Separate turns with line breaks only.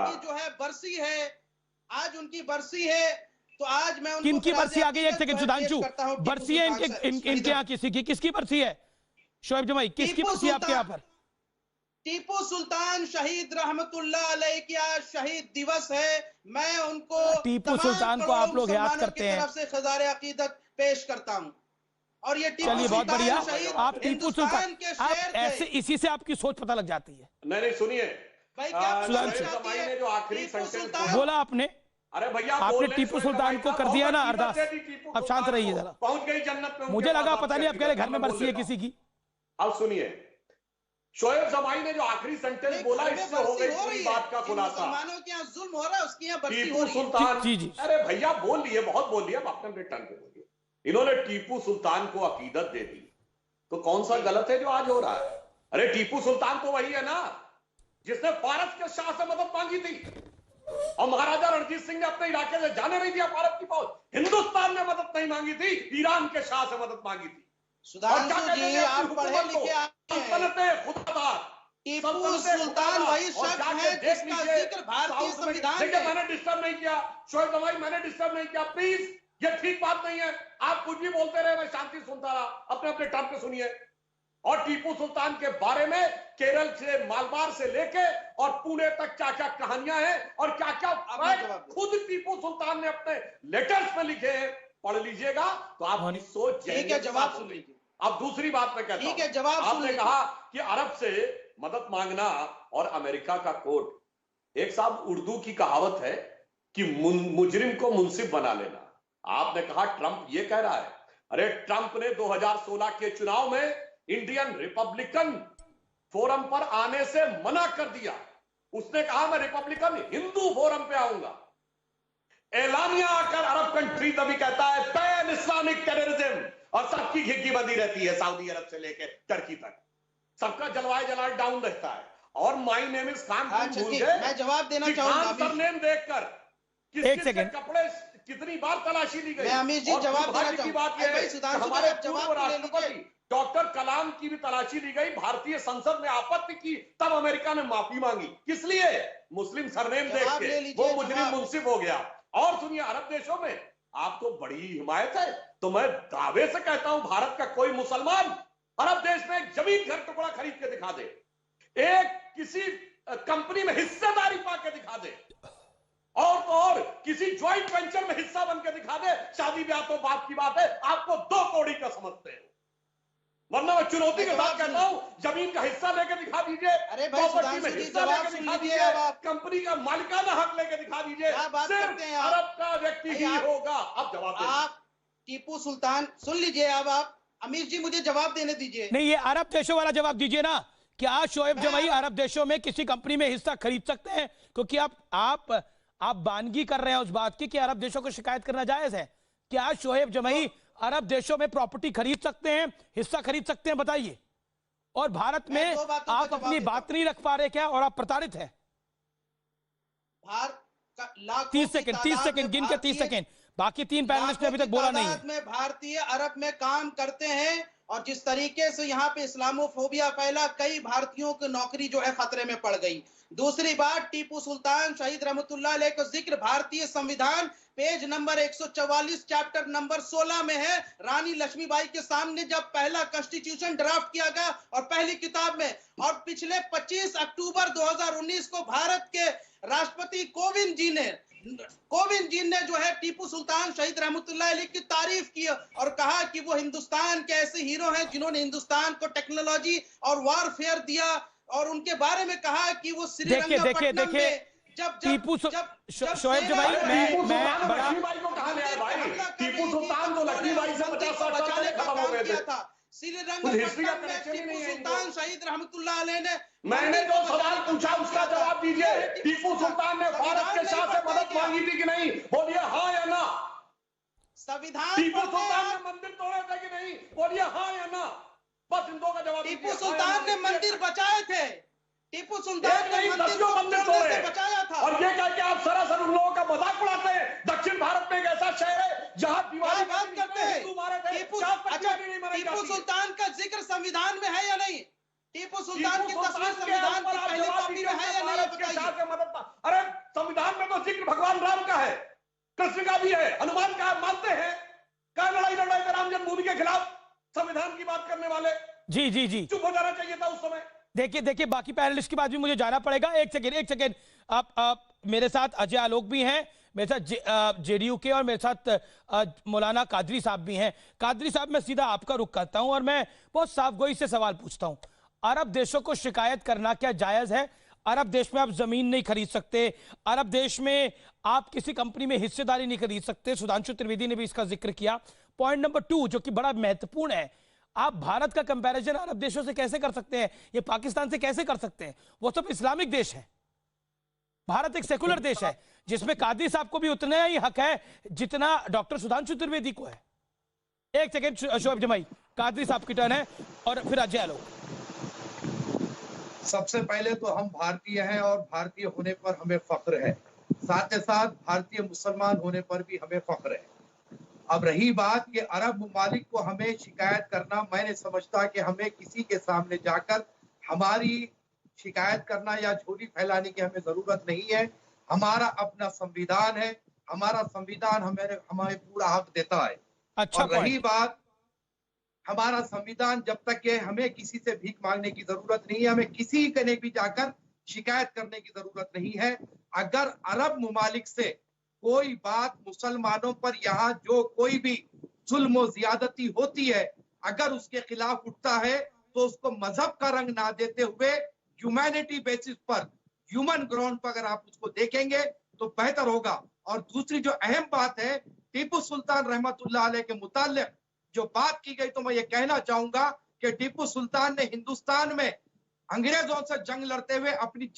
उनकी जो है बरसी है, आज उनकी बरसी है, तो आज मैं उनको
किनकी बरसी आ गई? एक सेकंड सुधांशु, बरसी है इनके यहाँ किसी की? किसकी बरसी है शोएब जमाई, किसकी बरसी है आपके यहाँ पर?
टीपू सुल्तान शहीद रहमतुल्लाह अलैह की आज शहीद दिवस है। मैं उनको
टीपू सुल्तान को आप लोग याद करते हैं,
तरफ से खजारे अकीदत पेश करता हूं। और ये
चलिए बहुत बढ़िया, आप टीपू सुल्तान के आप ऐसे, इसी से आपकी सोच पता लग जाती है।
नहीं सुनिए
भाई, क्या
ने जो आखिरी सेंटेंस
बोला आपने,
अरे भैया
आपने टीपू सुल्तान को कर दिया ना अरदास। अब शांत रहिए जरा,
पहुंच गई जन्नत में।
मुझे लगा पता नहीं आपके घर में बरसी है किसी की।
अब सुनिए, शोएब जमाई ने जो आखिरी सेंटेंस बोला, इससे हो गई पूरी बात का खुलासा।
मुसलमानों के यहाँ जुल्म हो रहा है, उसके यहाँ बरसी हो
टीपू
रही है।
सुल्तान,
जी
अरे भैया बोल लिए, बहुत बोल लिया, अपने अपने टर्न पे बोलिए। इन्होंने टीपू सुल्तान को अकीदत दे दी, तो कौन सा गलत है जो आज हो रहा है? अरे टीपू सुल्तान तो वही है ना जिसने फारस के शाह से मदद मांगी थी, और महाराजा रणजीत सिंह ने अपने इलाके से जाने नहीं दिया भारत की फौज। हिंदुस्तान ने मदद नहीं मांगी थी, ईरान के शाह से मदद मांगी थी।
सुधांशु जी, आप पढ़े लिखे आए हैं। टीपू सुल्तान वही शख्स है जिसका जिक्र भारतीय संविधान में।
मैंने डिस्टर्ब नहीं किया शोएब जमाई, मैंने डिस्टर्ब नहीं किया, प्लीज, ये ठीक बात नहीं है। आप कुछ भी बोलते रहे, मैं शांति सुनता रहा, अपने अपने टर्म पे सुनिए। और टीपू सुल्तान के बारे में केरल से, मालबार से लेके और पुणे तक क्या क्या कहानियां हैं और क्या क्या खुद टीपू सुल्तान ने अपने लेटर्स में लिखे हैं, पढ़ लीजिएगा तो आप सोच
जाएंगे। जवाब सुन लीजिए।
अब दूसरी बात मैं कहता हूं,
ठीक है, जवाब
आपने कहा कि अरब से मदद मांगना और अमेरिका का कोर्ट। एक साहब उर्दू की कहावत है कि मुजरिम को मुंसिफ बना लेना। आपने कहा ट्रंप ये कह रहा है, अरे ट्रंप ने 2016 के चुनाव में इंडियन रिपब्लिकन फोरम पर आने से मना कर दिया। उसने कहा मैं रिपब्लिकन हिंदू फोरम पे आऊंगा। एलानिया आकर अरब कंट्री तभी कहता है पैन इस्लामिक टेररिज्म, और सबकी घिग्गी बंदी रहती है, सऊदी अरब से लेकर टर्की तक सबका जलवायु जलाल डाउन रहता है। और माई नेम इज खान,
मैं जवाब देना चाहूंगा।
सरनेम देखकर किसके कपड़े कितनी बार तलाशी ली गई।
अमीर जी जवाब देना
की बात यह है, हमारे पूर्व राष्ट्रपति डॉक्टर कलाम की भी तलाशी ली गई, भारतीय संसद ने आपत्ति की, तब अमेरिका ने माफी मांगी। किस लिए? मुस्लिम सरनेम देख के वो मुजरिम मुंसिफ हो गया। और सुनिए, अरब देशों में आपको बड़ी हिमायत है, तो मैं दावे से कहता हूं भारत का कोई मुसलमान अरब देश में एक जमीन घर टुकड़ा खरीद के दिखा दे, एक किसी कंपनी में हिस्सेदारी पाके दिखा दे, और तो और किसी ज्वाइंट वेंचर में हिस्सा बन के दिखा दे, शादी ब्याह तो बात की बात है, आपको 2 कौड़ी का समझते हैं। वरना मैं चुनौती के साथ कहता हूं, जमीन का हिस्सा लेके दिखा दीजिए,
अरे भाई
प्रॉपर्टी में हिस्सा लेके दिखा दीजिए, कंपनी का मालिकाना हक लेके दिखा दीजिए, सिर्फ अरब का व्यक्ति ही होगा। अब जवाब दीजिए।
आप टीपू सुल्तान सुन लीजिए। अब आप अमीर जी मुझे जवाब देने दीजिए।
नहीं, ये अरब देशों वाला जवाब दीजिए ना, कि आज शोएब जमाई अरब देशों में किसी कंपनी में हिस्सा खरीद सकते हैं? क्योंकि आप बानगी कर रहे हैं उस बात की कि अरब देशों को शिकायत करना जायज है। क्या आज शोएब जमाई अरब देशों में प्रॉपर्टी खरीद सकते हैं, हिस्सा खरीद सकते हैं? बताइए। और भारत में आप अपनी बात नहीं रख पा रहे क्या, और आप प्रताड़ित हैं? 30 सेकंड गिन के 30 सेकंड, बाकी 3 पैनलिस्ट ने अभी तक बोला नहीं है।
में भारतीय अरब में काम करते हैं, और जिस तरीके से यहाँ पे इस्लामोफोबिया फैला, कई भारतीयों की नौकरी जो है खतरे में पड़ गई। दूसरी बात, टीपू सुल्तान शहीद रहमतुल्लाह अलैह का जिक्र भारतीय संविधान पेज नंबर 144 चैप्टर नंबर 16 में है। रानी लक्ष्मीबाई के सामने जब पहला कॉन्स्टिट्यूशन ड्राफ्ट किया गया और पहली किताब में, और पिछले 25 अक्टूबर 2019 को भारत के राष्ट्रपति कोविंद जी ने जो है टीपू सुल्तान शहीद रहमतुल्लाह अलैह की तारीफ की और कहा कि वो हिंदुस्तान के ऐसे हीरो हैं जिन्होंने हिंदुस्तान को टेक्नोलॉजी और वॉरफेयर दिया, और उनके बारे में कहा कि वो श्रीरंगपट्टनम में
टीपू शोएब जमाई, मैं
लक्ष्मीबाई को कहा गया भाई, टीपू सुल्तान को लक्ष्मीबाई से 50-60 साल पहले खत्म हो गए थे।
श्रीरंगपट्टनम में टीपू सुल्तान शहीद रहमतुल्लाह अलैह ने,
मैंने जो सवाल पूछा उसका जवाब दीजिए। टीपू सुल्तान ने भारत के शाह से मदद मांगी थी कि नहीं? बोलिए हाँ या ना।
संविधान
टीपू सुल्तान ने मंदिर तोड़े थे कि नहीं? बोलिए हाँ या ना। बस इन दो का जवाब।
टीपू सुल्तान ने मंदिर बचाए थे। टीपू सुल्तान ने मंदिर
तोड़े
बचाया था।
और ये कह के आप सरासर उन लोगों का मजाक उड़ाते हैं। दक्षिण भारत में एक ऐसा शहर है जहां दिवाली
बात करते हैं। टीपू सुल्तान का जिक्र संविधान में है या नहीं? टीपू सुल्तान की तस्वीर संविधान की पहली कॉपी में है या नहीं?
अरे चित्र भगवान राम का है, कृष्ण का भी है, हनुमान का मानते हैं। क्या लड़ाई लड़ रहे थे राम जन्मभूमि के खिलाफ, संविधान की बात करने वाले?
जी जी जी,
चुप हो जाना चाहिए था उस समय।
देखिए बाकी पैनलिस्ट के बाद भी मुझे जाना पड़ेगा। एक सेकेंड, आप मेरे साथ अजय आलोक भी हैं, मेरे साथ जेडीयू के, और मेरे साथ मौलाना कादरी साहब भी हैं। कादरी साहब, मैं सीधा आपका रुख करता हूं और मैं बहुत साफगोई से सवाल पूछता हूं। अरब देशों को शिकायत करना क्या जायज है? अरब देश में आप जमीन नहीं खरीद सकते, अरब देश में आप किसी कंपनी में हिस्सेदारी नहीं खरीद सकते। सुधांशु त्रिवेदी ने भी इसका जिक्र किया। पॉइंट नंबर 2 जो कि बड़ा महत्वपूर्ण है, आप भारत का कंपैरिजन अरब देशों से कैसे कर सकते हैं, ये पाकिस्तान से कैसे कर सकते हैं? वो सब इस्लामिक देश है, भारत एक सेकुलर देश है जिसमें कादरी साहब को भी उतना ही हक है जितना डॉक्टर सुधांशु त्रिवेदी को है। एक सेकेंड शोएब जमाई, कादरी साहब की टर्न है और फिर अजय आलोक।
सबसे पहले तो हम भारतीय हैं और भारतीय होने पर हमें फख्र है, साथ ही साथ भारतीय मुसलमान होने पर भी हमें फख्र है। अब रही बात कि अरब ममालिक को हमें शिकायत करना, मैं नहीं समझता कि हमें किसी के सामने जाकर हमारी शिकायत करना या झूठी फैलाने की हमें जरूरत नहीं है। हमारा अपना संविधान है, हमारा संविधान हमें पूरा हक देता है।
अच्छा,
और रही बात, हमारा संविधान जब तक के हमें किसी से भीख मांगने की जरूरत नहीं है, हमें किसी के ने भी जाकर शिकायत करने की जरूरत नहीं है। अगर अरब ममालिक से कोई बात मुसलमानों पर यहाँ जो कोई भी जुल्म और ज्यादती होती है, अगर उसके खिलाफ उठता है तो उसको मजहब का रंग ना देते हुए ह्यूमैनिटी बेसिस पर, ह्यूमन ग्राउंड पर अगर आप उसको देखेंगे तो बेहतर होगा। और दूसरी जो अहम बात है, टीपू सुल्तान रहमतुल्लाह अलैह के मुताल्लिक जो बात की गई, तो मैं ये कहना चाहूंगा कि टीपू सुल्तान ने हिंदुस्तान में अंग्रेजों से जंग लड़ते हुए अपनी